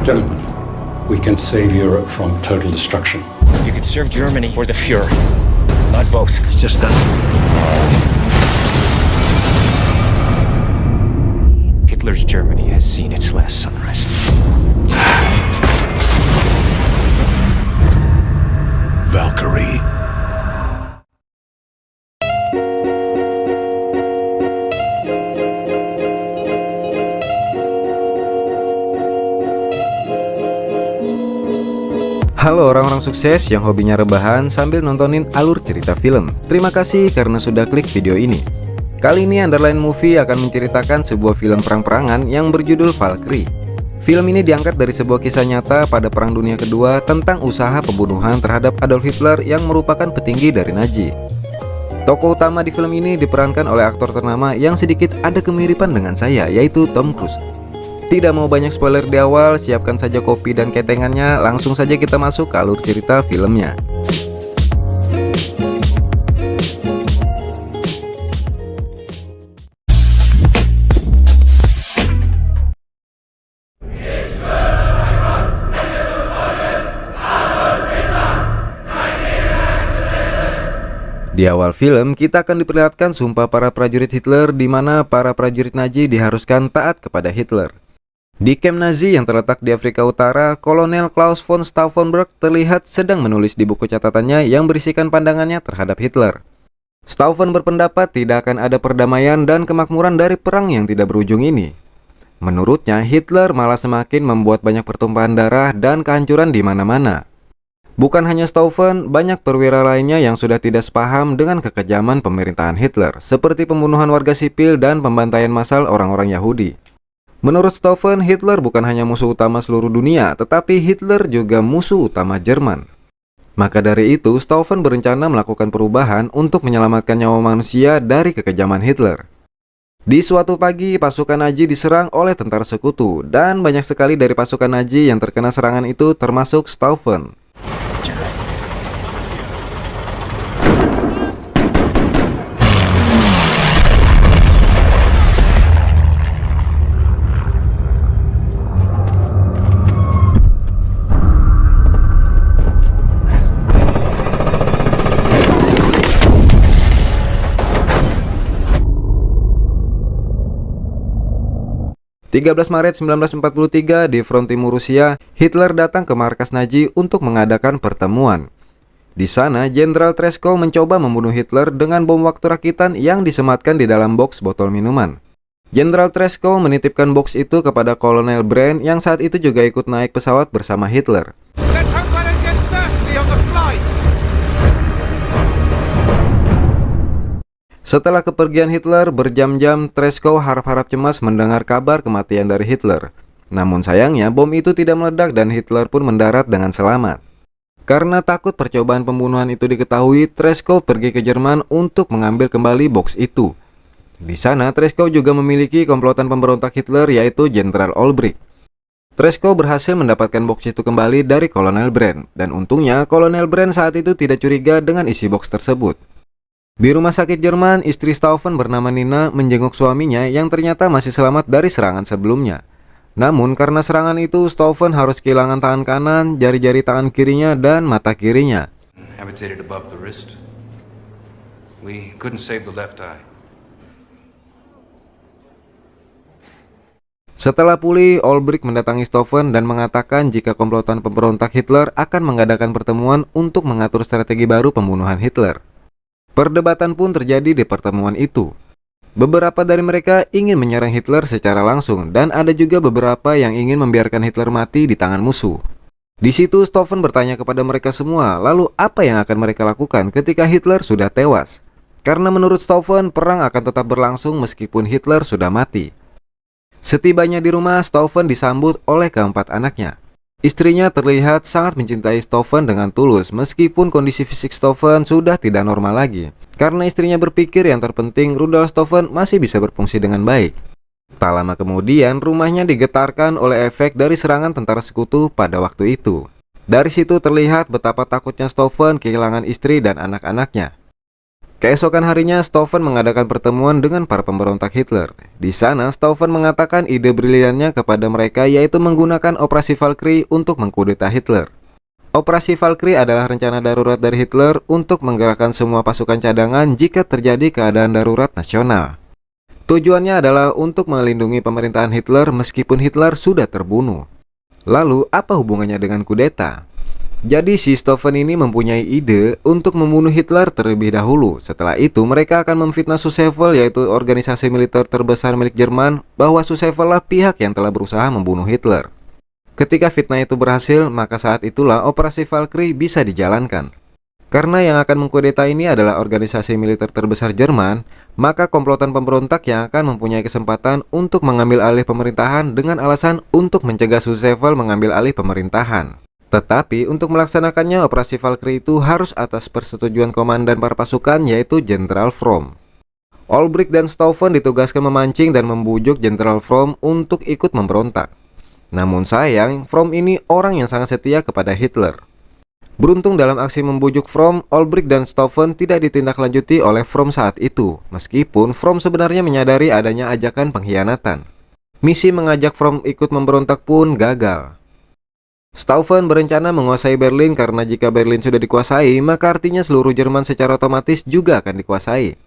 Gentlemen, we can save Europe from total destruction. You could serve Germany or the Fuhrer, not both. It's just that. Hitler's Germany has seen its last sunrise. Valkyrie. Halo orang-orang sukses yang hobinya rebahan sambil nontonin alur cerita film. Terima kasih karena sudah klik video ini. Kali ini Underline Movie akan menceritakan sebuah film perang-perangan yang berjudul Valkyrie. Film ini diangkat dari sebuah kisah nyata pada Perang Dunia Kedua tentang usaha pembunuhan terhadap Adolf Hitler yang merupakan petinggi dari Nazi. Tokoh utama di film ini diperankan oleh aktor ternama yang sedikit ada kemiripan dengan saya, yaitu Tom Cruise. Tidak mau banyak spoiler di awal, siapkan saja kopi dan ketengannya, langsung saja kita masuk ke alur cerita filmnya. Di awal film, kita akan diperlihatkan sumpah para prajurit Hitler di mana para prajurit Nazi diharuskan taat kepada Hitler. Di kamp Nazi yang terletak di Afrika Utara, Kolonel Klaus von Stauffenberg terlihat sedang menulis di buku catatannya yang berisikan pandangannya terhadap Hitler. Stauffen berpendapat tidak akan ada perdamaian dan kemakmuran dari perang yang tidak berujung ini. Menurutnya, Hitler malah semakin membuat banyak pertumpahan darah dan kehancuran di mana-mana. Bukan hanya Stauffen, banyak perwira lainnya yang sudah tidak sepaham dengan kekejaman pemerintahan Hitler, seperti pembunuhan warga sipil dan pembantaian massal orang-orang Yahudi. Menurut Stauffen, Hitler bukan hanya musuh utama seluruh dunia, tetapi Hitler juga musuh utama Jerman. Maka dari itu, Stauffen berencana melakukan perubahan untuk menyelamatkan nyawa manusia dari kekejaman Hitler. Di suatu pagi, pasukan Nazi diserang oleh tentara sekutu, dan banyak sekali dari pasukan Nazi yang terkena serangan itu termasuk Stauffen. 13 Maret 1943 di front timur Rusia, Hitler datang ke markas Nazi untuk mengadakan pertemuan. Di sana, Jenderal Treskow mencoba membunuh Hitler dengan bom waktu rakitan yang disematkan di dalam box botol minuman. Jenderal Treskow menitipkan box itu kepada Kolonel Brandt yang saat itu juga ikut naik pesawat bersama Hitler. Setelah kepergian Hitler berjam-jam, Treskow harap-harap cemas mendengar kabar kematian dari Hitler. Namun sayangnya bom itu tidak meledak dan Hitler pun mendarat dengan selamat. Karena takut percobaan pembunuhan itu diketahui, Treskow pergi ke Jerman untuk mengambil kembali box itu. Di sana, Treskow juga memiliki komplotan pemberontak Hitler yaitu Jenderal Olbricht. Treskow berhasil mendapatkan box itu kembali dari Kolonel Brandt, dan untungnya Kolonel Brandt saat itu tidak curiga dengan isi box tersebut. Di rumah sakit Jerman, istri Stauffen bernama Nina menjenguk suaminya yang ternyata masih selamat dari serangan sebelumnya. Namun karena serangan itu, Stauffen harus kehilangan tangan kanan, jari-jari tangan kirinya, dan mata kirinya. Setelah pulih, Olbricht mendatangi Stauffen dan mengatakan jika komplotan pemberontak Hitler akan mengadakan pertemuan untuk mengatur strategi baru pembunuhan Hitler. Perdebatan pun terjadi di pertemuan itu. Beberapa dari mereka ingin menyerang Hitler secara langsung dan ada juga beberapa yang ingin membiarkan Hitler mati di tangan musuh. Di situ Stauffen bertanya kepada mereka semua, lalu apa yang akan mereka lakukan ketika Hitler sudah tewas? Karena menurut Stauffen, perang akan tetap berlangsung meskipun Hitler sudah mati. Setibanya di rumah, Stauffen disambut oleh keempat anaknya. Istrinya terlihat sangat mencintai Stauffen dengan tulus meskipun kondisi fisik Stauffen sudah tidak normal lagi. Karena istrinya berpikir yang terpenting Rudolf Stauffen masih bisa berfungsi dengan baik. Tak lama kemudian rumahnya digetarkan oleh efek dari serangan tentara sekutu pada waktu itu. Dari situ terlihat betapa takutnya Stauffen kehilangan istri dan anak-anaknya. Keesokan harinya, Stauffen mengadakan pertemuan dengan para pemberontak Hitler. Di sana, Stauffen mengatakan ide briliannya kepada mereka, yaitu menggunakan Operasi Valkyrie untuk mengkudeta Hitler. Operasi Valkyrie adalah rencana darurat dari Hitler untuk menggerakkan semua pasukan cadangan jika terjadi keadaan darurat nasional. Tujuannya adalah untuk melindungi pemerintahan Hitler meskipun Hitler sudah terbunuh. Lalu, apa hubungannya dengan kudeta? Jadi si Stauffen ini mempunyai ide untuk membunuh Hitler terlebih dahulu. Setelah itu mereka akan memfitnah Schutzstaffel, yaitu organisasi militer terbesar milik Jerman, bahwa Schutzstaffel lah pihak yang telah berusaha membunuh Hitler. Ketika fitnah itu berhasil, maka saat itulah Operasi Valkyrie bisa dijalankan. Karena yang akan mengkudeta ini adalah organisasi militer terbesar Jerman, maka komplotan pemberontak yang akan mempunyai kesempatan untuk mengambil alih pemerintahan dengan alasan untuk mencegah Schutzstaffel mengambil alih pemerintahan. Tetapi untuk melaksanakannya, Operasi Valkyrie itu harus atas persetujuan komandan para pasukan, yaitu Jenderal Fromm. Olbricht dan Stauffen ditugaskan memancing dan membujuk Jenderal Fromm untuk ikut memberontak. Namun sayang, Fromm ini orang yang sangat setia kepada Hitler. Beruntung dalam aksi membujuk Fromm, Olbricht dan Stauffen tidak ditindaklanjuti oleh Fromm saat itu, meskipun Fromm sebenarnya menyadari adanya ajakan pengkhianatan. Misi mengajak Fromm ikut memberontak pun gagal. Stauffen berencana menguasai Berlin karena jika Berlin sudah dikuasai, maka artinya seluruh Jerman secara otomatis juga akan dikuasai.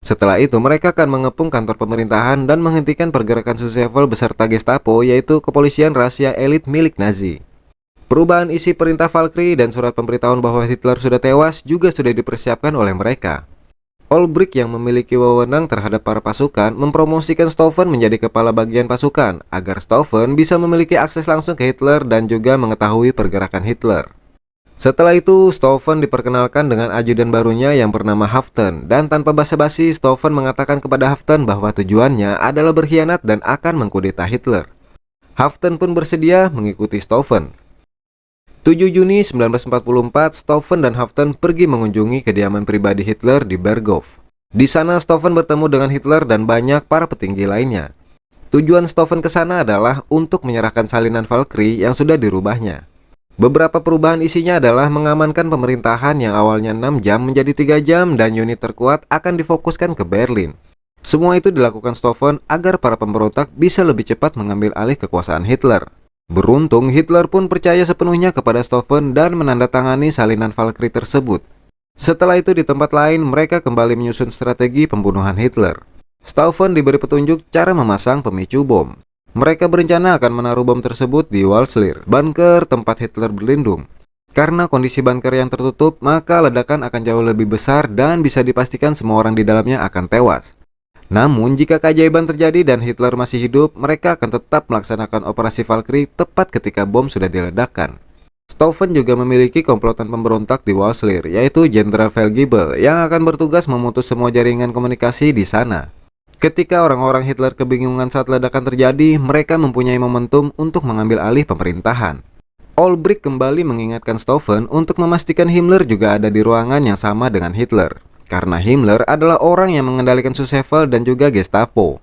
Setelah itu mereka akan mengepung kantor pemerintahan dan menghentikan pergerakan Schutzstaffel beserta Gestapo, yaitu kepolisian rahasia elit milik Nazi. Perubahan isi perintah Valkyrie dan surat pemberitahuan bahwa Hitler sudah tewas juga sudah dipersiapkan oleh mereka. Olbricht yang memiliki wewenang terhadap para pasukan mempromosikan Stauffen menjadi kepala bagian pasukan agar Stauffen bisa memiliki akses langsung ke Hitler dan juga mengetahui pergerakan Hitler. Setelah itu, Stauffen diperkenalkan dengan ajudan barunya yang bernama Haftern, dan tanpa basa-basi Stauffen mengatakan kepada Haftern bahwa tujuannya adalah berkhianat dan akan mengkudeta Hitler. Haftern pun bersedia mengikuti Stauffen. 7 Juni 1944, Stauffen dan Haftern pergi mengunjungi kediaman pribadi Hitler di Berghof. Di sana Stauffen bertemu dengan Hitler dan banyak para petinggi lainnya. Tujuan Stauffen ke sana adalah untuk menyerahkan salinan Valkyrie yang sudah dirubahnya. Beberapa perubahan isinya adalah mengamankan pemerintahan yang awalnya 6 jam menjadi 3 jam dan unit terkuat akan difokuskan ke Berlin. Semua itu dilakukan Stauffen agar para pemberontak bisa lebih cepat mengambil alih kekuasaan Hitler. Beruntung, Hitler pun percaya sepenuhnya kepada Stauffen dan menandatangani salinan Valkyrie tersebut. Setelah itu di tempat lain, mereka kembali menyusun strategi pembunuhan Hitler. Stauffen diberi petunjuk cara memasang pemicu bom. Mereka berencana akan menaruh bom tersebut di Walslir, bunker tempat Hitler berlindung. Karena kondisi bunker yang tertutup, maka ledakan akan jauh lebih besar dan bisa dipastikan semua orang di dalamnya akan tewas. Namun, jika keajaiban terjadi dan Hitler masih hidup, mereka akan tetap melaksanakan operasi Valkyrie tepat ketika bom sudah diledakkan. Stauffen juga memiliki komplotan pemberontak di Walslir, yaitu Jenderal Velgibel, yang akan bertugas memutus semua jaringan komunikasi di sana. Ketika orang-orang Hitler kebingungan saat ledakan terjadi, mereka mempunyai momentum untuk mengambil alih pemerintahan. Olbricht kembali mengingatkan Stauffen untuk memastikan Himmler juga ada di ruangan yang sama dengan Hitler. Karena Himmler adalah orang yang mengendalikan Schutzstaffel dan juga Gestapo.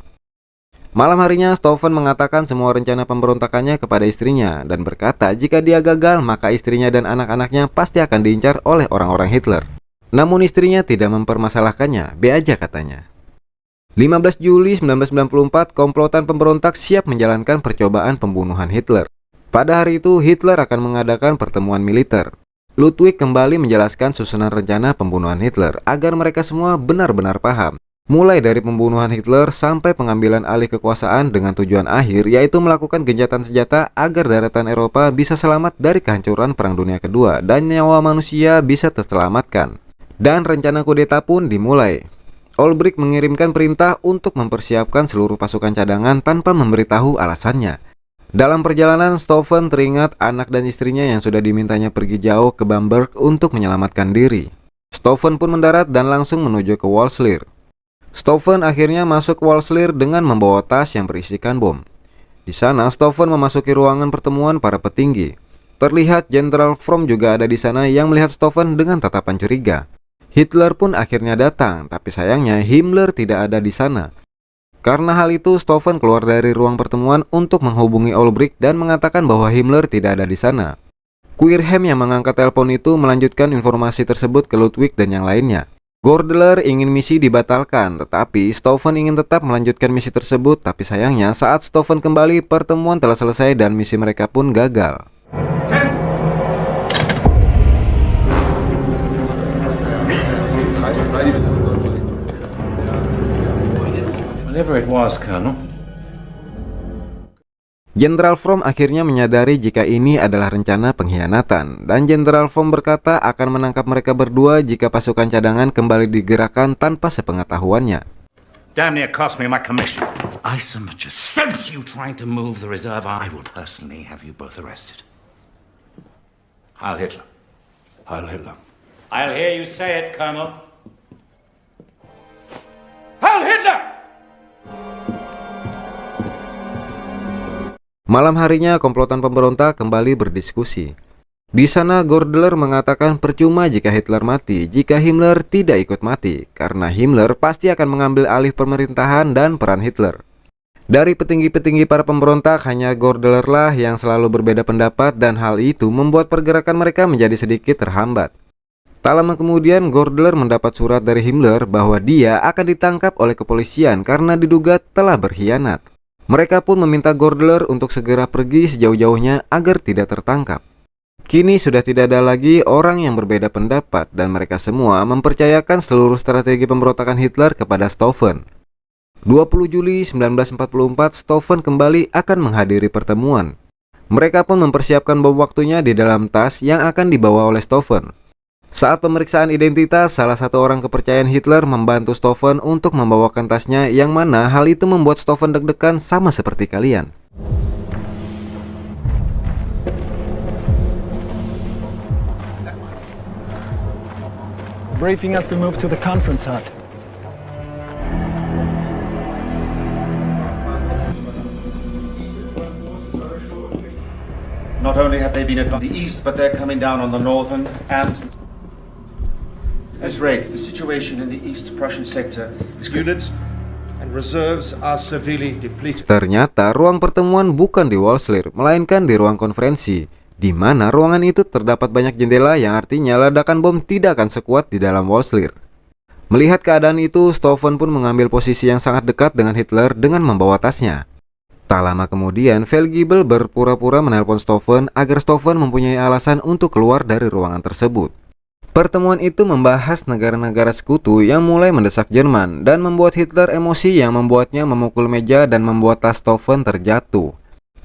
Malam harinya, Stauffen mengatakan semua rencana pemberontakannya kepada istrinya dan berkata jika dia gagal, maka istrinya dan anak-anaknya pasti akan diincar oleh orang-orang Hitler. Namun istrinya tidak mempermasalahkannya, be aja katanya. 15 Juli 1994, komplotan pemberontak siap menjalankan percobaan pembunuhan Hitler. Pada hari itu, Hitler akan mengadakan pertemuan militer. Ludwig kembali menjelaskan susunan rencana pembunuhan Hitler agar mereka semua benar-benar paham. Mulai dari pembunuhan Hitler sampai pengambilan alih kekuasaan dengan tujuan akhir yaitu melakukan gencatan senjata agar daratan Eropa bisa selamat dari kehancuran Perang Dunia Kedua dan nyawa manusia bisa terselamatkan. Dan rencana kudeta pun dimulai. Olbricht mengirimkan perintah untuk mempersiapkan seluruh pasukan cadangan tanpa memberitahu alasannya. Dalam perjalanan, Stauffen teringat anak dan istrinya yang sudah dimintanya pergi jauh ke Bamberg untuk menyelamatkan diri. Stauffen pun mendarat dan langsung menuju ke Walslir. Stauffen akhirnya masuk Walslir dengan membawa tas yang berisikan bom. Di sana, Stauffen memasuki ruangan pertemuan para petinggi. Terlihat Jenderal Fromm juga ada di sana yang melihat Stauffen dengan tatapan curiga. Hitler pun akhirnya datang, tapi sayangnya Himmler tidak ada di sana. Karena hal itu, Stauffen keluar dari ruang pertemuan untuk menghubungi Olbricht dan mengatakan bahwa Himmler tidak ada di sana. Quirhem yang mengangkat telepon itu melanjutkan informasi tersebut ke Ludwig dan yang lainnya. Gordeler ingin misi dibatalkan, tetapi Stauffen ingin tetap melanjutkan misi tersebut. Tapi sayangnya saat Stauffen kembali, pertemuan telah selesai dan misi mereka pun gagal. Whatever it was, Colonel. Jenderal Fromm akhirnya menyadari jika ini adalah rencana pengkhianatan, dan Jenderal Fromm berkata akan menangkap mereka berdua jika pasukan cadangan kembali digerakkan tanpa sepengetahuannya. Damn near cost me my commission. I so much as sense you trying to move the reserve. I will personally have you both arrested. Heil Hitler. Heil Hitler. I'll hear you say it, Colonel. Heil Hitler! Malam harinya, komplotan pemberontak kembali berdiskusi. Di sana, Gordeler mengatakan percuma jika Hitler mati jika Himmler tidak ikut mati, karena Himmler pasti akan mengambil alih pemerintahan dan peran Hitler. Dari petinggi-petinggi para pemberontak, hanya Gordeler lah yang selalu berbeda pendapat, dan hal itu membuat pergerakan mereka menjadi sedikit terhambat. Tak lama kemudian, Gordeler mendapat surat dari Himmler bahwa dia akan ditangkap oleh kepolisian karena diduga telah berkhianat. Mereka pun meminta Gordeler untuk segera pergi sejauh-jauhnya agar tidak tertangkap. Kini sudah tidak ada lagi orang yang berbeda pendapat, dan mereka semua mempercayakan seluruh strategi pemberontakan Hitler kepada Stauffen. 20 Juli 1944, Stauffen kembali akan menghadiri pertemuan. Mereka pun mempersiapkan bom waktunya di dalam tas yang akan dibawa oleh Stauffen. Saat pemeriksaan identitas, salah satu orang kepercayaan Hitler membantu Stauffen untuk membawakan tasnya, yang mana hal itu membuat Stauffen deg-degan sama seperti kalian. Briefing has been moved to the conference hut. Not only have they been advanced the east, but they're coming down on the northern and... As rate, the situation in the East Prussian sector is units and reserves are severely depleted. Ternyata ruang pertemuan bukan di Walslir, melainkan di ruang konferensi, di mana ruangan itu terdapat banyak jendela, yang artinya ledakan bom tidak akan sekuat di dalam Walslir. Melihat keadaan itu, Stauffen pun mengambil posisi yang sangat dekat dengan Hitler dengan membawa tasnya. Tak lama kemudian, Feldgiebel berpura-pura menelpon Stauffen agar Stauffen mempunyai alasan untuk keluar dari ruangan tersebut. Pertemuan itu membahas negara-negara sekutu yang mulai mendesak Jerman dan membuat Hitler emosi, yang membuatnya memukul meja dan membuat tas Stauffen terjatuh.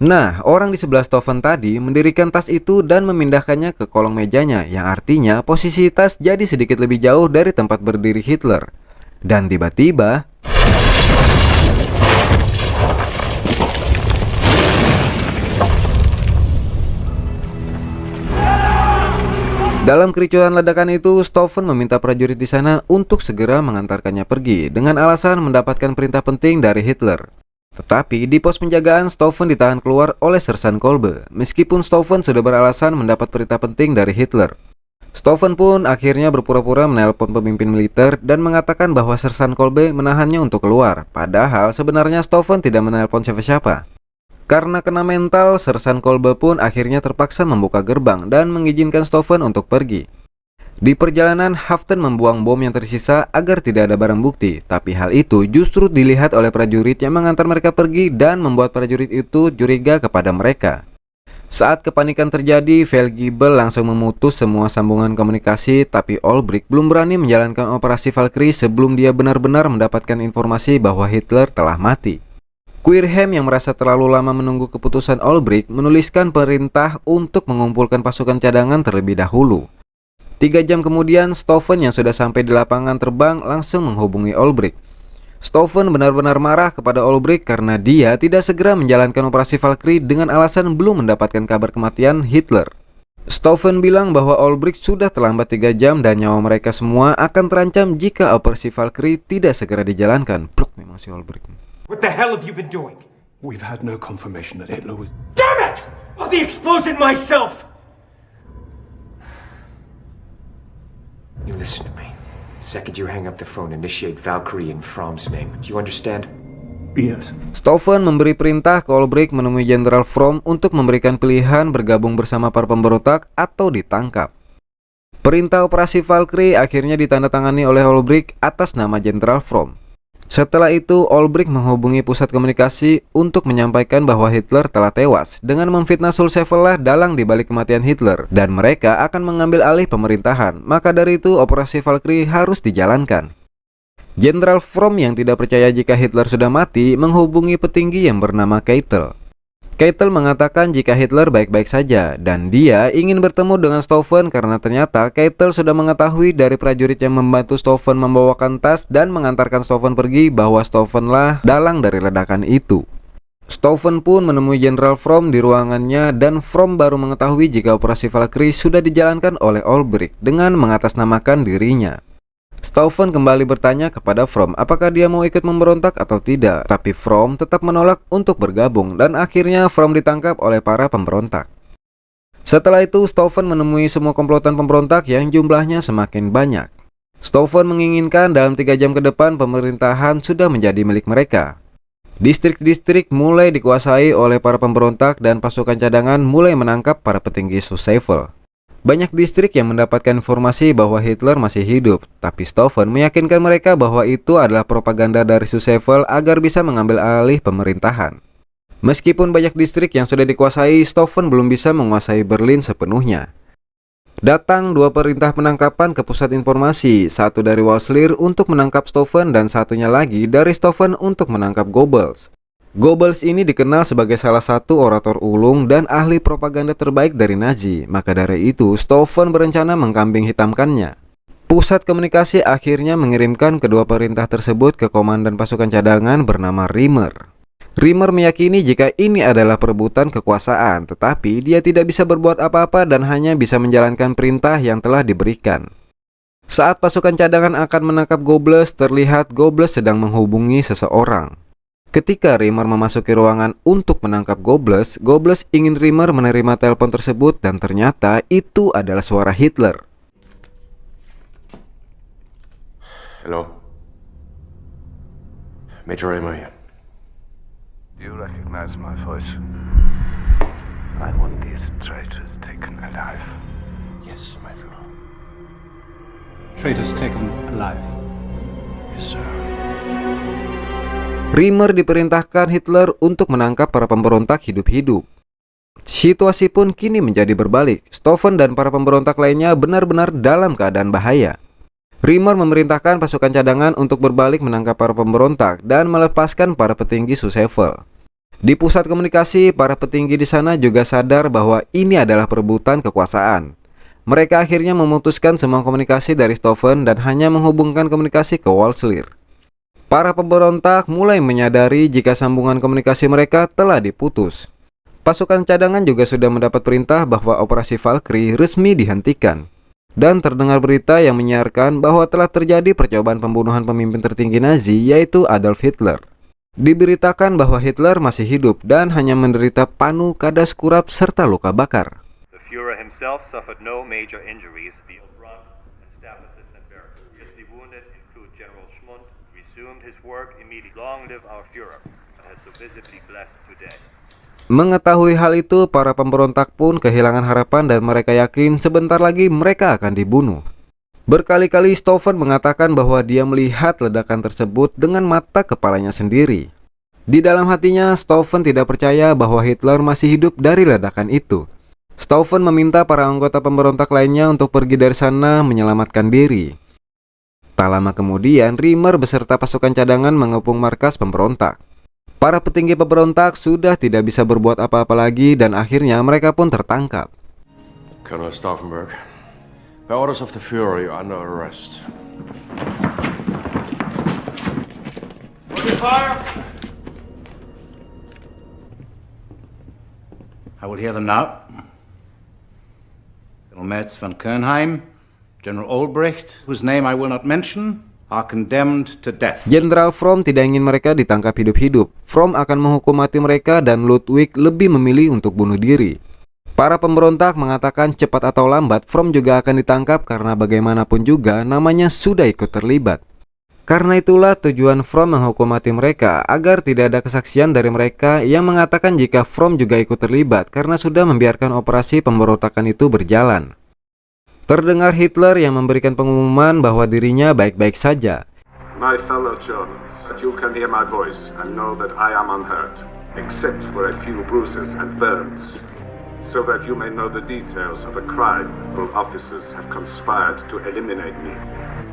Nah, orang di sebelah Stauffen tadi mendirikan tas itu dan memindahkannya ke kolong mejanya, yang artinya posisi tas jadi sedikit lebih jauh dari tempat berdiri Hitler. Dan tiba-tiba... Dalam kericuhan ledakan itu, Stauffen meminta prajurit di sana untuk segera mengantarkannya pergi dengan alasan mendapatkan perintah penting dari Hitler. Tetapi di pos penjagaan, Stauffen ditahan keluar oleh Sersan Kolbe, meskipun Stauffen sudah beralasan mendapat perintah penting dari Hitler. Stauffen pun akhirnya berpura-pura menelpon pemimpin militer dan mengatakan bahwa Sersan Kolbe menahannya untuk keluar, padahal sebenarnya Stauffen tidak menelpon siapa-siapa. Karena kena mental, Sersan Kolbe pun akhirnya terpaksa membuka gerbang dan mengizinkan Stauffen untuk pergi. Di perjalanan, Haften membuang bom yang tersisa agar tidak ada barang bukti, tapi hal itu justru dilihat oleh prajurit yang mengantar mereka pergi dan membuat prajurit itu curiga kepada mereka. Saat kepanikan terjadi, Feldgiebel langsung memutus semua sambungan komunikasi, tapi Olbricht belum berani menjalankan operasi Valkyrie sebelum dia benar-benar mendapatkan informasi bahwa Hitler telah mati. Quirhem yang merasa terlalu lama menunggu keputusan Olbricht menuliskan perintah untuk mengumpulkan pasukan cadangan terlebih dahulu. 3 jam kemudian, Stauffen yang sudah sampai di lapangan terbang langsung menghubungi Olbricht. Stauffen benar-benar marah kepada Olbricht karena dia tidak segera menjalankan operasi Valkyrie dengan alasan belum mendapatkan kabar kematian Hitler. Stauffen bilang bahwa Olbricht sudah terlambat 3 jam dan nyawa mereka semua akan terancam jika operasi Valkyrie tidak segera dijalankan. Blok memang si Olbricht. What the hell have you been doing? We've had no confirmation that Hitler was... Damn it! Oh, the explosion myself! You listen to me. The second you hang up the phone, initiate Valkyrie in Fromm's name. Do you understand? Yes. Stauffen memberi perintah ke Olbricht menemui Jenderal Fromm untuk memberikan pilihan bergabung bersama para pemberontak atau ditangkap. Perintah operasi Valkyrie akhirnya ditandatangani oleh Olbricht atas nama Jenderal Fromm. Setelah itu, Olbricht menghubungi pusat komunikasi untuk menyampaikan bahwa Hitler telah tewas dengan memfitnah Sulzweiler dalang dibalik kematian Hitler dan mereka akan mengambil alih pemerintahan. Maka dari itu, operasi Valkyrie harus dijalankan. Jenderal Fromm yang tidak percaya jika Hitler sudah mati menghubungi petinggi yang bernama Keitel. Keitel mengatakan jika Hitler baik-baik saja dan dia ingin bertemu dengan Stauffen karena ternyata Keitel sudah mengetahui dari prajurit yang membantu Stauffen membawakan tas dan mengantarkan Stauffen pergi bahwa Stauffen lah dalang dari ledakan itu. Stauffen pun menemui Jenderal Fromm di ruangannya dan Fromm baru mengetahui jika operasi Valkyrie sudah dijalankan oleh Olbricht dengan mengatasnamakan dirinya. Stauffen kembali bertanya kepada Fromm apakah dia mau ikut memberontak atau tidak, tapi Fromm tetap menolak untuk bergabung dan akhirnya Fromm ditangkap oleh para pemberontak. Setelah itu, Stauffen menemui semua komplotan pemberontak yang jumlahnya semakin banyak. Stauffen menginginkan dalam 3 jam ke depan pemerintahan sudah menjadi milik mereka. Distrik-distrik mulai dikuasai oleh para pemberontak dan pasukan cadangan mulai menangkap para petinggi Sulzweiler. Banyak distrik yang mendapatkan informasi bahwa Hitler masih hidup, tapi Stauffen meyakinkan mereka bahwa itu adalah propaganda dari Sulzweiler agar bisa mengambil alih pemerintahan. Meskipun banyak distrik yang sudah dikuasai, Stauffen belum bisa menguasai Berlin sepenuhnya. Datang 2 perintah penangkapan ke pusat informasi, satu dari Walslir untuk menangkap Stauffen dan satunya lagi dari Stauffen untuk menangkap Goebbels. Goebbels ini dikenal sebagai salah satu orator ulung dan ahli propaganda terbaik dari Nazi. Maka dari itu, Stauffen berencana mengkambing hitamkannya. Pusat komunikasi akhirnya mengirimkan kedua perintah tersebut ke komandan pasukan cadangan bernama Riemer. Riemer meyakini jika ini adalah perebutan kekuasaan, tetapi dia tidak bisa berbuat apa-apa dan hanya bisa menjalankan perintah yang telah diberikan. Saat pasukan cadangan akan menangkap Goebbels, terlihat Goebbels sedang menghubungi seseorang. Ketika Riemer memasuki ruangan untuk menangkap Goebbels, Goebbels ingin Riemer menerima telepon tersebut dan ternyata itu adalah suara Hitler. Hello. Major Riemer here. Do you recognize my voice? I want these traitors taken alive. Yes, my Führer. Traitors taken alive. Yes, sir. Riemer diperintahkan Hitler untuk menangkap para pemberontak hidup-hidup. Situasi pun kini menjadi berbalik. Stauffen dan para pemberontak lainnya benar-benar dalam keadaan bahaya. Riemer memerintahkan pasukan cadangan untuk berbalik menangkap para pemberontak dan melepaskan para petinggi Sulzweiler. Di pusat komunikasi, para petinggi di sana juga sadar bahwa ini adalah perebutan kekuasaan. Mereka akhirnya memutuskan semua komunikasi dari Stauffen dan hanya menghubungkan komunikasi ke Walslir. Para pemberontak mulai menyadari jika sambungan komunikasi mereka telah diputus. Pasukan cadangan juga sudah mendapat perintah bahwa operasi Valkyrie resmi dihentikan. Dan terdengar berita yang menyiarkan bahwa telah terjadi percobaan pembunuhan pemimpin tertinggi Nazi yaitu Adolf Hitler. Diberitakan bahwa Hitler masih hidup dan hanya menderita panu, kadas kurap, serta luka bakar. The Führer himself suffered no major injuries. The seriously wounded include General Schmund, resumed his work immediately. Long live our Führer, and has so visibly blessed today. Mengetahui hal itu, para pemberontak pun kehilangan harapan dan mereka yakin sebentar lagi mereka akan dibunuh. Berkali-kali Stauffen mengatakan bahwa dia melihat ledakan tersebut dengan mata kepalanya sendiri. Di dalam hatinya, Stauffen tidak percaya bahwa Hitler masih hidup dari ledakan itu. Stauffen meminta para anggota pemberontak lainnya untuk pergi dari sana menyelamatkan diri. Tak lama kemudian, Riemer beserta pasukan cadangan mengepung markas pemberontak. Para petinggi pemberontak sudah tidak bisa berbuat apa-apa lagi dan akhirnya mereka pun tertangkap. Colonel Stauffenberg, by orders of the Führer, you're under arrest. Fire! I will hear them now. General Merz von Kernheim, General Olbricht, whose name I will not mention, are condemned to death. Jenderal Fromm tidak ingin mereka ditangkap hidup-hidup. Fromm akan menghukum mati mereka dan Ludwig lebih memilih untuk bunuh diri. Para pemberontak mengatakan cepat atau lambat Fromm juga akan ditangkap karena bagaimanapun juga namanya sudah ikut terlibat. Karena itulah tujuan Fromm menghukum mati mereka agar tidak ada kesaksian dari mereka yang mengatakan jika Fromm juga ikut terlibat karena sudah membiarkan operasi pemberontakan itu berjalan. Terdengar Hitler yang memberikan pengumuman bahwa dirinya baik-baik saja. My fellow Germans, you can hear my voice and know that I am unhurt, except for a few bruises and burns, so that you may know the details of a crime whose officers have conspired to eliminate me.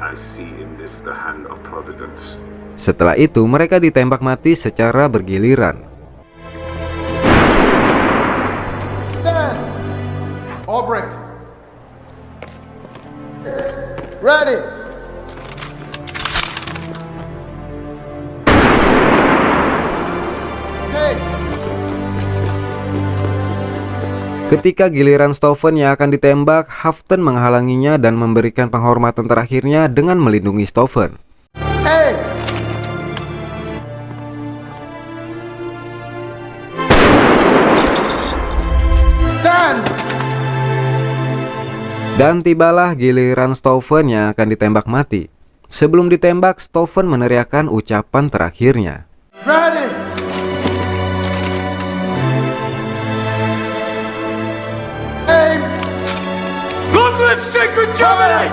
I see in this the hand of Providence. Setelah itu mereka ditembak mati secara bergiliran. Stand! Albrecht! Ready! Safe! Ketika giliran Stauffen yang akan ditembak, Haften menghalanginya dan memberikan penghormatan terakhirnya dengan melindungi Stauffen. Hey! Stand! Dan tibalah giliran Stauffen yang akan ditembak mati. Sebelum ditembak, Stauffen meneriakkan ucapan terakhirnya. Ready! Aim! Long live sacred Germany!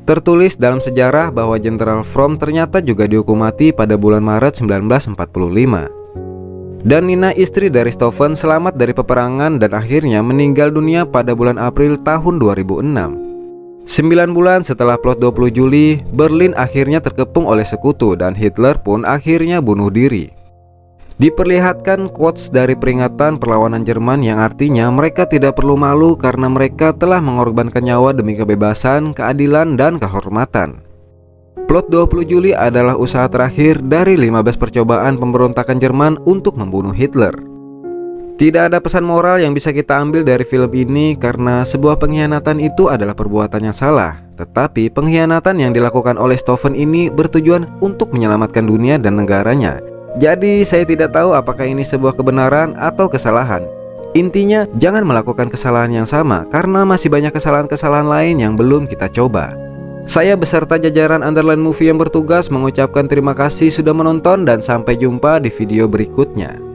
Tertulis dalam sejarah bahwa Jenderal Fromm ternyata juga dihukum mati pada bulan Maret 1945. Dan Nina, istri dari Stauffen, selamat dari peperangan dan akhirnya meninggal dunia pada bulan April tahun 2006. 9 bulan setelah plot 20 Juli, Berlin akhirnya terkepung oleh sekutu dan Hitler pun akhirnya bunuh diri. Diperlihatkan quotes dari peringatan perlawanan Jerman yang artinya mereka tidak perlu malu karena mereka telah mengorbankan nyawa demi kebebasan, keadilan, dan kehormatan. Plot 20 Juli adalah usaha terakhir dari 15 percobaan pemberontakan Jerman untuk membunuh Hitler. Tidak ada pesan moral yang bisa kita ambil dari film ini karena sebuah pengkhianatan itu adalah perbuatan yang salah. Tetapi pengkhianatan yang dilakukan oleh Stauffen ini bertujuan untuk menyelamatkan dunia dan negaranya. Jadi saya tidak tahu apakah ini sebuah kebenaran atau kesalahan. Intinya jangan melakukan kesalahan yang sama karena masih banyak kesalahan-kesalahan lain yang belum kita coba. Saya beserta jajaran Underline Movie yang bertugas mengucapkan terima kasih sudah menonton dan sampai jumpa di video berikutnya.